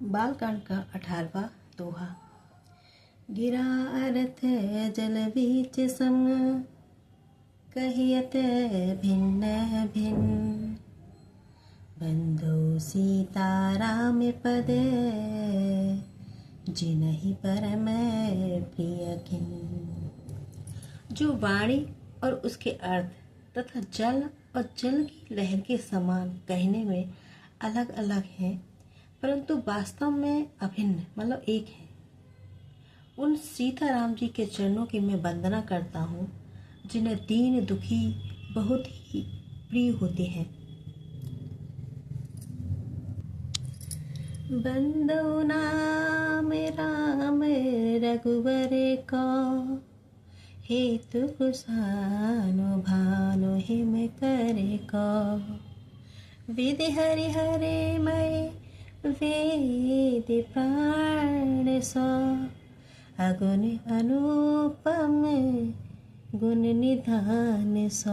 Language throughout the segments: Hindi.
बालकांड का 18वां दोहा। गिरा अर्थ जल बीच सम, कहियत भिन्न भिन्न। बंधु सीता राम पद, जिनहि परम प्रिय किन। जो वाणी और उसके अर्थ तथा जल और जल की लहर के समान कहने में अलग अलग हैं, परंतु वास्तव में अभिन्न मतलब एक है। उन सीताराम जी के चरणों की मैं वंदना करता हूँ, जिन्हें दीन दुखी बहुत ही प्रिय होते हैं। बंदो नाम राम रघुवर को, हेतु कुशानो भानु हिम करे को। विधि हरि हरे मय वेद प्राण सो, अगुण अनुपम गुण निधान सो।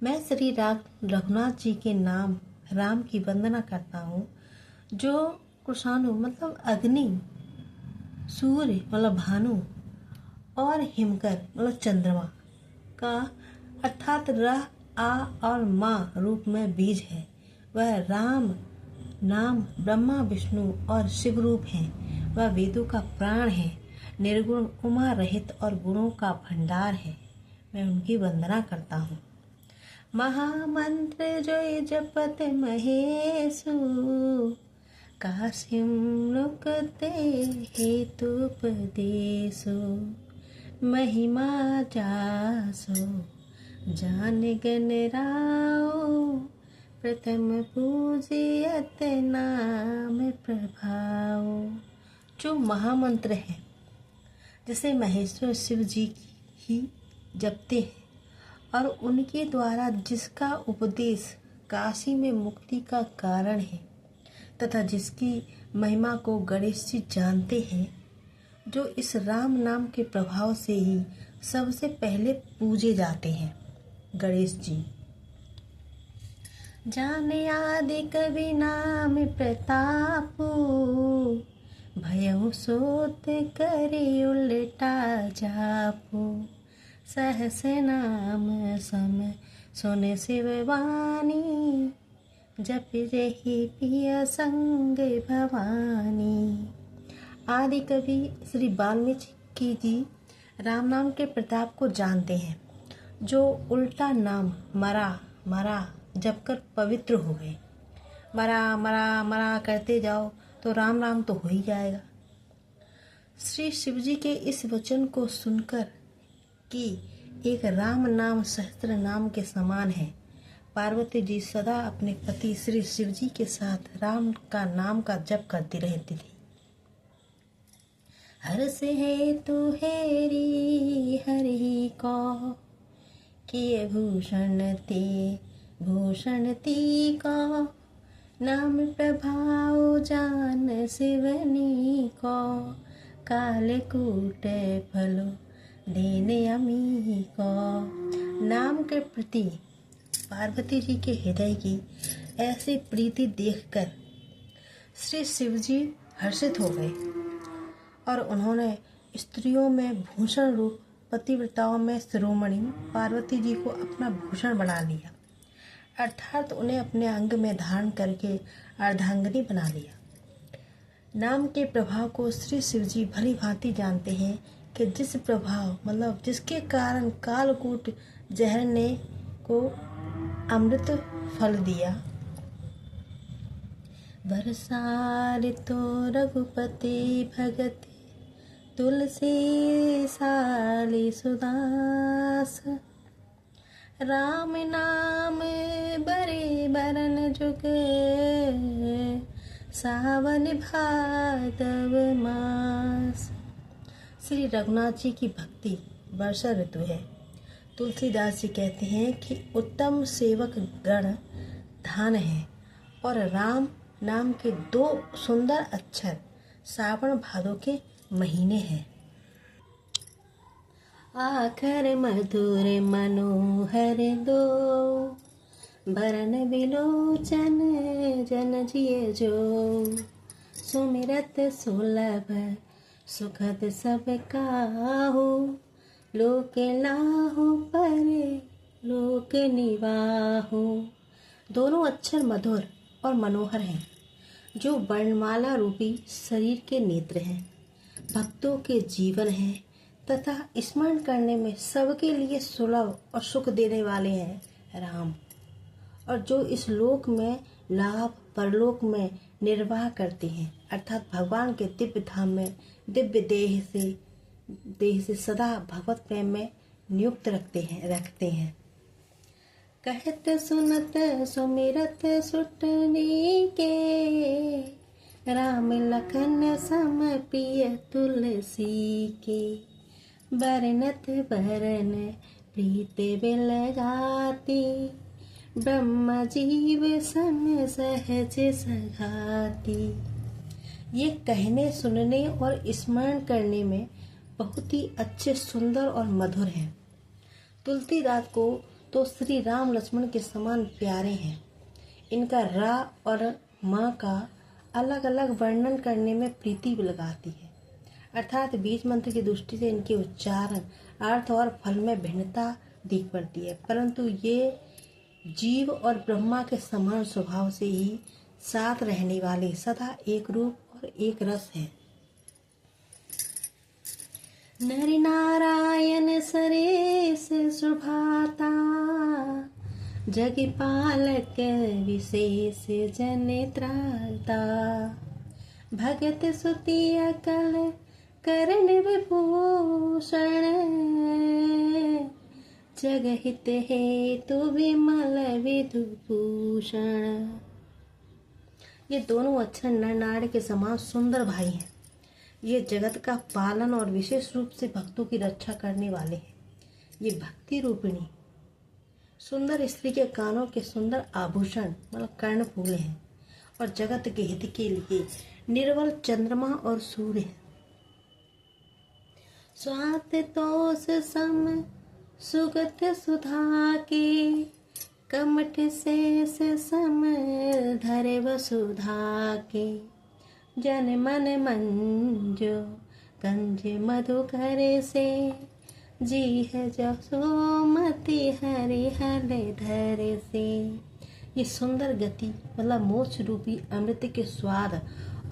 मैं श्री रघुनाथ जी के नाम राम की वंदना करता हूँ, जो कुशानु मतलब अग्नि, सूर्य मतलब भानु और हिमकर मतलब चंद्रमा का अर्थात रह आ और माँ रूप में बीज है। वह राम नाम ब्रह्मा विष्णु और शिव रूप है। वह वेदों का प्राण है, निर्गुण उमा रहित और गुणों का भंडार है। मैं उनकी वंदना करता हूँ। महामंत्र जोय जपत महेशु, कासिम रुकते हेतुपदेशु। महिमा जासो जान गण राओ, प्रथम पूजियत नाम प्रभाव। जो महामंत्र है जिसे महेश्वर शिव जी ही जपते हैं और उनके द्वारा जिसका उपदेश काशी में मुक्ति का कारण है तथा जिसकी महिमा को गणेश जी जानते हैं, जो इस राम नाम के प्रभाव से ही सबसे पहले पूजे जाते हैं। गणेश जी जाने आदि कवि नाम प्रतापु, भयउ सोत करि उल्टा जापु। सहस नाम सम सुन शिव वाणी, जप रही पिया संग भवानी। आदि कवि श्री वाल्मीकि जी राम नाम के प्रताप को जानते हैं, जो उल्टा नाम मरा मरा जप कर पवित्र हो गए। मरा मरा मरा करते जाओ तो राम राम तो हो ही जाएगा। श्री शिव जी के इस वचन को सुनकर कि एक राम नाम सहस्त्र नाम के समान है, पार्वती जी सदा अपने पति श्री शिव जी के साथ राम का नाम का जप करती रहती थी। हर से हेतु हेरी हरि को, किए भूषण ती को। नाम प्रभाव जान शिवनी को, काल कूट फलो देने अमी को। नाम के प्रति पार्वती जी के हृदय की ऐसी प्रीति देखकर श्री शिव जी हर्षित हो गए और उन्होंने स्त्रियों में भूषण रूप पतिव्रताओं में शिरोमणि पार्वती जी को अपना भूषण बना लिया, अर्थात उन्हें अपने अंग में धारण करके अर्धांगिनी बना लिया। नाम के प्रभाव को श्री शिव जी भली भांति जानते हैं कि जिस प्रभाव मतलब जिसके कारण कालकूट जहर ने को अमृत फल दिया। बरसार तो रघुपति भगत, तुलसी साली सुदास। राम नाम बरे बरन जुग, सावन भादव मास। श्री रघुनाथ जी की भक्ति वर्षा ऋतु है। तुलसीदास जी कहते हैं कि उत्तम सेवक गण धान है और राम नाम के 2 सुंदर अक्षर सावन भादो के महीने हैं। आखर मधुर मनोहर दो, भरन विलोचन जन जिय जो। सुमिरत सुलभ सुखद सब काहू, लोक लाहू परे लोक निवाहू। दोनों अक्षर मधुर और मनोहर हैं, जो वर्णमाला रूपी शरीर के नेत्र हैं, भक्तों के जीवन हैं तथा स्मरण करने में सबके लिए सुलभ और सुख देने वाले हैं राम। और जो इस लोक में लाभ परलोक में निर्वाह करते हैं, अर्थात भगवान के दिव्य धाम में दिव्य देह से सदा भगवत प्रेम में नियुक्त रखते हैं। कहत सुनत सुमिरत सुटनी के, राम लखन सम प्रिय तुलसी के। बरनत बरन प्रीत बिल गाती, ब्रह्म जीव सम सहज सघाती। ये कहने सुनने और स्मरण करने में बहुत ही अच्छे सुंदर और मधुर हैं। तुलसीदास को तो श्री राम लक्ष्मण के समान प्यारे हैं। इनका रा और माँ का अलग अलग वर्णन करने में प्रीति लगाती है, अर्थात बीज मंत्र की दृष्टि से इनके उच्चारण अर्थ और फल में भिन्नता दिख पड़ती है, परंतु ये जीव और ब्रह्मा के समान स्वभाव से ही साथ रहने वाले सदा एक रूप और एक रस है। नर नारायण सरेस सुभाता, जग पालक विशेष जन त्राता। भगत सुति अकल करण विभूषण, जग हित हेतु विमल विधुभूषण। ये दोनों अक्षर नर नारी के समान सुंदर भाई हैं। ये जगत का पालन और विशेष रूप से भक्तों की रक्षा करने वाले हैं। ये भक्ति रूपिणी सुंदर स्त्री के कानों के सुंदर आभूषण मतलब कर्णफूल हैं, और जगत के हित के लिए निर्मल चंद्रमा और सूर्य है। स्वात तोष सम सुगत सुधा के, कमठ शेष सम धरे वसुधा के। जन मन मंजो गंज मधुकर से, जी है जसोमति हरि हल धर से। ये सुंदर गति मतलब मोक्ष रूपी अमृत के स्वाद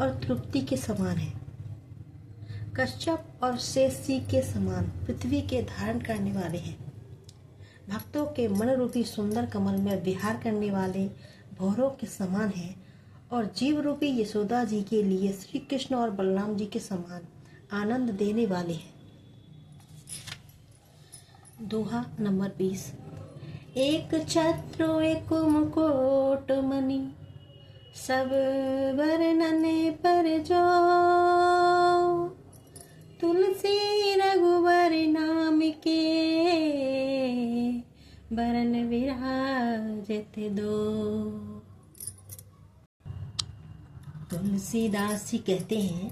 और तृप्ति के समान है। कश्यप और शेषी के समान पृथ्वी के धारण करने वाले हैं। भक्तों के मन रूपी सुंदर कमल में विहार करने वाले भौरों के समान हैं, और जीव रूपी यशोदा जी के लिए श्री कृष्ण और बलराम जी के समान आनंद देने वाले हैं। दोहा नंबर 20। एक छत्रो एक मुकुट मणि, सब वर्णने पर जो। तुलसी रघुवर नाम के, बरन विराजत दो। तुलसीदास जी कहते हैं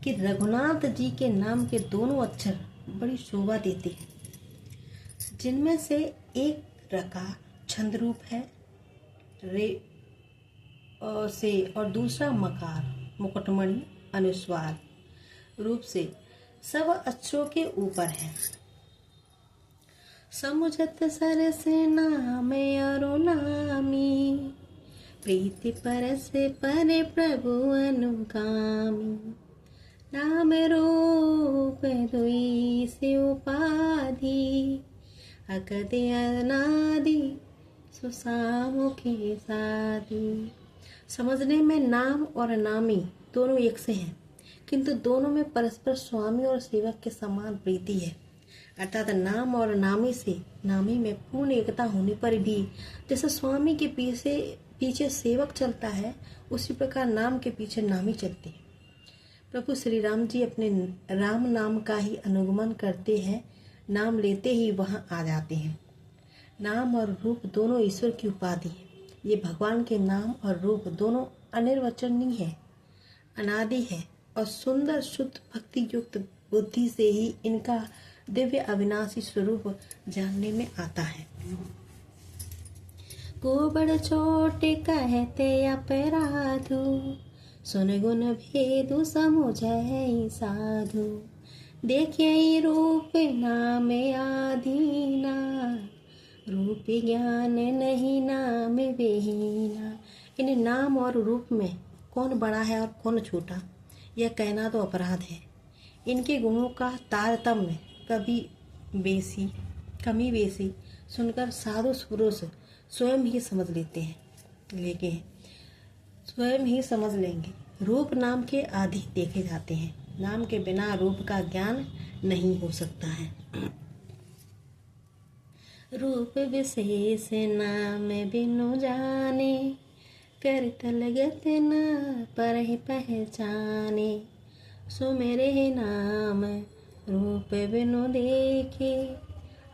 कि रघुनाथ जी के नाम के दोनों अक्षर बड़ी शोभा देते हैं, जिनमें से एक रका छंद रूप है रे और दूसरा मकार मुकुटमणि अनुस्वार रूप से सब अक्षरों के ऊपर है। समुझत सरस नाम अरुणामी, प्रीति परस परे प्रभु अनुगामी। नाम रूप दुई से उपाधि, अगद अनादि सुसामुखी साधि। समझने में नाम और नामी दोनों एक से हैं, किंतु दोनों में परस्पर स्वामी और सेवक के समान प्रीति है, अर्थात नाम और नामी से नामी में पूर्ण एकता होने पर भी जैसे स्वामी के पीछे सेवक चलता है, उसी प्रकार नाम के पीछे नामी चलती है। प्रभु श्री राम जी अपने राम नाम का ही अनुगमन करते हैं, नाम लेते ही वहां आ जाते हैं। नाम और रूप दोनों ईश्वर की उपाधि है। ये भगवान के नाम और रूप दोनों अनिर्वचनीय है, अनादि है और सुंदर शुद्ध भक्ति युक्त बुद्धि से ही इनका दिव्य अविनाशी स्वरूप जानने में आता है। को बड़ छोट कहते अपराधु, सुन गुण भेदु समुझै साधु, देखे रूप नाम आधीना, रूप ज्ञान नहीं नाम विहीना। इन नाम और रूप में कौन बड़ा है और कौन छोटा, यह कहना तो अपराध है। इनके गुणों का तारतम्य कमी बेसी सुनकर साधु पुरुष स्वयं ही समझ लेंगे। रूप नाम के आदि देखे जाते हैं, नाम के बिना रूप का ज्ञान नहीं हो सकता है। रूप विशेष नाम बिनु जाने, करतल गत न परहि पहचाने। सो मेरे नाम रूप बिनु देखे,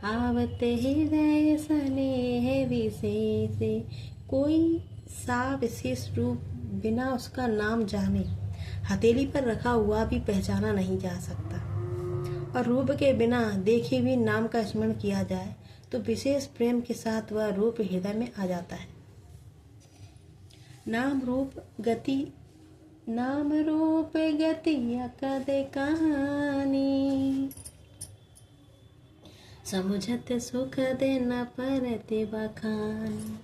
आवत हृदय स्नेह विशेष। कोई सा विशेष रूप बिना उसका नाम जाने हथेली पर रखा हुआ भी पहचाना नहीं जा सकता, और रूप के बिना देखे भी नाम का स्मरण किया जाए तो विशेष प्रेम के साथ वह रूप हृदय में आ जाता है। नाम रूप गति अकद कहानी, समुझत सुख देना परति बखानी।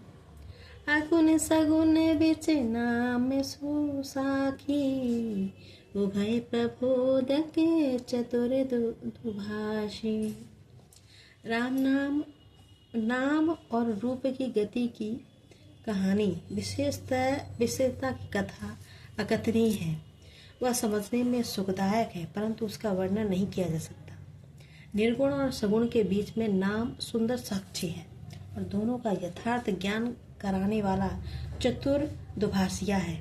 अगुन सगुन बिच नाम सुसाखी, उभय प्रबोधक चतुर दुभाषी। राम नाम और रूप की गति की कहानी विशेषता की कथा अकथनीय है। वह समझने में सुखदायक है, परंतु उसका वर्णन नहीं किया जा सकता। निर्गुण और सगुण के बीच में नाम सुंदर साक्षी है, और दोनों का यथार्थ ज्ञान कराने वाला चतुर दुभाषिया है।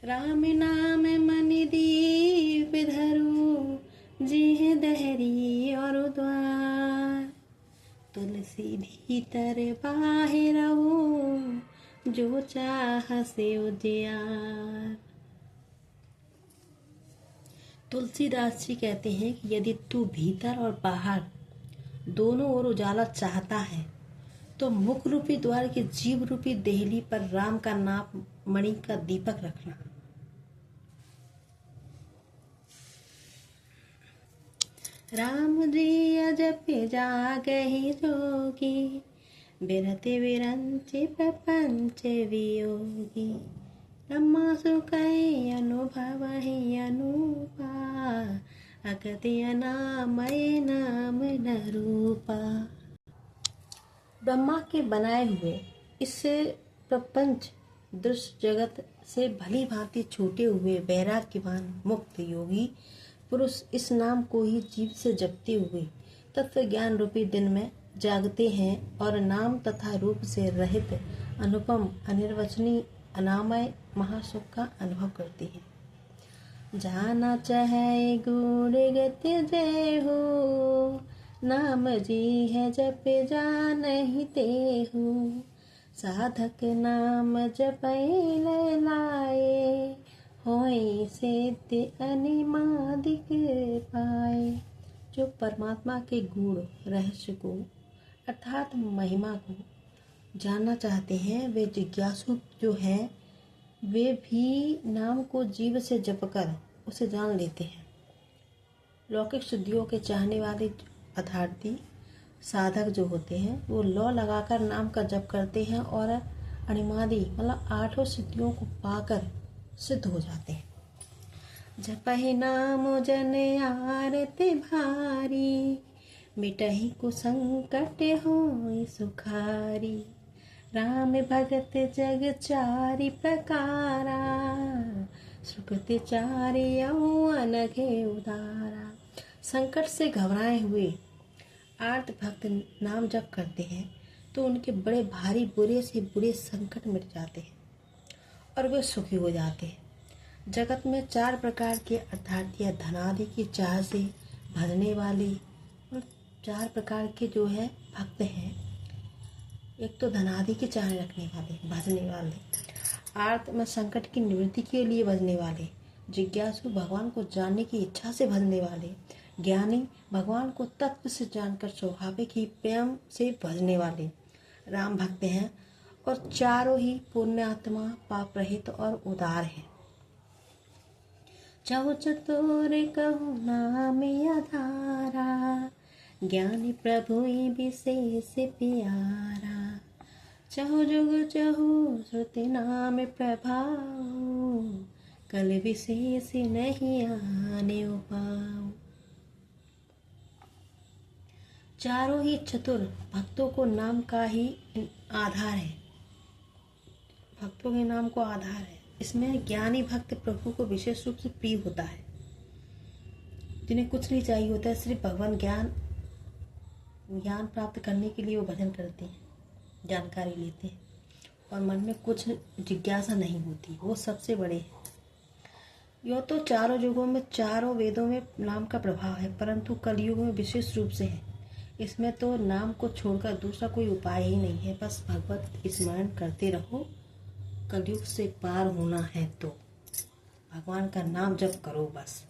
राम नाम मनि दीप धरू, जिह दहरी और द्वार। तुलसी भीतर बाहिर हो, जो चाह से उजियार। तुलसीदास जी कहते हैं कि यदि तू भीतर और बाहर दोनों ओर उजाला चाहता है तो मुख रूपी द्वार की जीव रूपी देहली पर राम का नाम मणि का दीपक रखना। राम जी जप जागहि जोगी, बिरति विरंचि प्रपंच वियोगी। ब्रह्मा सुकहि अनुभवहि अनूपा, अगति अनामय नाम न रूपा। ब्रह्मा के बनाए हुए इस प्रपंच दृश्य जगत से भली भांति छूटे हुए वैराग्यवान मुक्त योगी पुरुष इस नाम को ही जीव से जपते हुए तत्व ज्ञान रूपी दिन में जागते हैं और नाम तथा रूप से रहित अनुपम अनिर्वचनीय अनामय महासुख का अनुभव करते हैं। जाना चाहे गुण गति जय हो, नाम जी है जप जानहि तेहु। साधक नाम जपै लाए, होय सिद्धि अनिमादिक पाए। जो परमात्मा के गुण रहस्य को अर्थात महिमा को जानना चाहते हैं, वे जिज्ञासु जो हैं, वे भी नाम को जीव से जपकर उसे जान लेते हैं। लौकिक सिद्धियों के चाहने वाले अर्थार्थी साधक जो होते हैं, वो लौ लगाकर नाम का जप करते हैं और अणिमादि मतलब 8 सिद्धियों को पाकर सिद्ध हो जाते हैं। जपहि नाम जन आरती भारी, मिटहि कुसंकट होय सुखारी। राम भगत जग चारि प्रकारा, सुकृति चारि अनघे उदारा। संकट से घबराए हुए आर्त भक्त नाम जप करते हैं तो उनके बड़े भारी बुरे से बुरे संकट मिट जाते हैं और वे सुखी हो जाते हैं। जगत में 4 प्रकार के अर्थार्थी धनादि की चाह से भजने वाले और 4 प्रकार के जो है भक्त हैं। एक तो धनादि की चाह रखने वाले भजने वाले, आर्त में संकट की निवृत्ति के लिए भजने वाले, जिज्ञासु भगवान को जानने की इच्छा से भजने वाले, ज्ञानी भगवान को तत्व से जानकर स्वाभाविक ही प्रेम से भजने वाले राम भक्त हैं। और चारों ही पुण्यात्मा, पाप रहित और उदार हैं। चाहो चतुर कहु नाम आधारा, ज्ञानी प्रभु विशेष प्यारा। चाहो जुग चाहो श्रुति नाम प्रभाव, कल विशेष नहीं आने पाओ। चारों ही चतुर भक्तों को नाम का ही आधार है, भक्तों के नाम को आधार है। इसमें ज्ञानी भक्त प्रभु को विशेष रूप से प्रिय होता है, जिन्हें कुछ नहीं चाहिए होता है, सिर्फ भगवान ज्ञान प्राप्त करने के लिए वो भजन करते हैं, जानकारी लेते हैं और मन में कुछ जिज्ञासा नहीं होती, वो सबसे बड़े हैं। यो तो चारों युगों में, चारों वेदों में नाम का प्रभाव है, परंतु कलयुग में विशेष रूप से है। इसमें तो नाम को छोड़कर दूसरा कोई उपाय ही नहीं है, बस भगवत स्मरण करते रहो। कलयुग से पार होना है तो भगवान का नाम जप करो बस।